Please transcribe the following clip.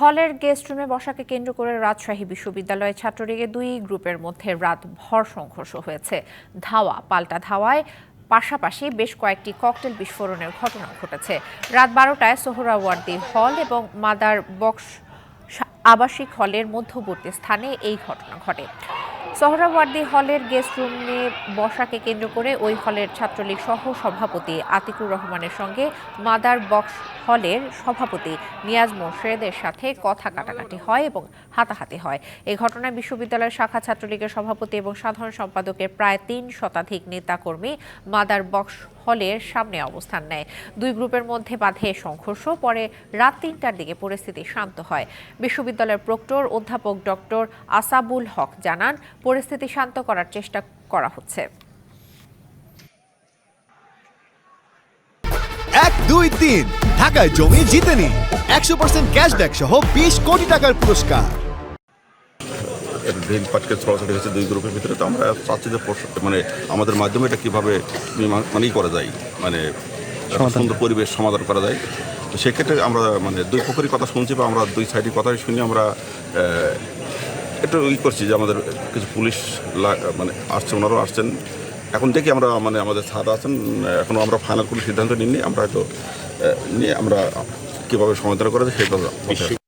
হলের গেস্ট রুমে বসাকে কেন্দ্র করে রাজশাহী বিশ্ববিদ্যালয়ের ছাত্রলীগের দুই গ্রুপের মধ্যে রাতভর সংঘর্ষ হয়েছে। ধাওয়া পাল্টা ধাওয়ায় পাশাপাশি বেশ কয়েকটি ককটেল বিস্ফোরণের ঘটনা ঘটেছে। রাত 12টায় সোহরাওয়ার্দী হল এবং মাদার বক্স আবাসিক হলের মধ্যবর্তী স্থানে এই ঘটনা ঘটে। সোহরাওয়ার্দী হলের গেস্ট রুমে বসাকে কেন্দ্র করে ওই হলের ছাত্রলীগ সহ সভাপতি আতিকুর রহমানের সঙ্গে মাদার বক্স হলের সভাপতি নিয়াজ মোর্শেদের সাথে কথা কাটাকাটি হয় এবং হাতাহাতি হয়। এই ঘটনায় বিশ্ববিদ্যালয়ের শাখা ছাত্রলীগের সভাপতি এবং সাধারণ সম্পাদকের প্রায় ৩ শতাধিক নেতাকর্মী মাদার বক্স হলের সামনে অবস্থান নেয়। দুই গ্রুপের মধ্যে বাধে সংঘর্ষ। পরে রাত ৩টার দিকে পরিস্থিতি শান্ত হয়। বিশ্ববিদ্যালয়ের প্রক্টর অধ্যাপক ডক্টর আসাবুল হক জানান, পরিস্থিতি শান্ত করার চেষ্টা করা হচ্ছে। ১, ২, ৩ ঢাকায় জমি জিতে নিন ১০০% ক্যাশব্যাক সহ ২০ কোটি টাকার পুরস্কার। ঢিল পাটকে ছড়াছড়ি হয়েছে দুই গ্রুপের ভিতরে। তো আমরা চাচ্ছি যে মানে আমাদের মাধ্যমে এটা কীভাবে করা যায়, মানে সুন্দর পরিবেশ সমাধান করা যায়। তো সেক্ষেত্রে আমরা মানে দুই পক্ষেরই কথা শুনছি বা আমরা দুই সাইডের কথাই শুনি। আমরা একটু করছি যে আমাদের কিছু পুলিশ মানে আসছে, ওনারাও আসছেন। এখন দেখি আমরা মানে আমাদের স্যার আছেন, এখনও আমরা ফাইনাল কোনো সিদ্ধান্ত নিইনি। আমরা হয়তো নিয়ে আমরা কীভাবে সমাধান করা যায় সেটা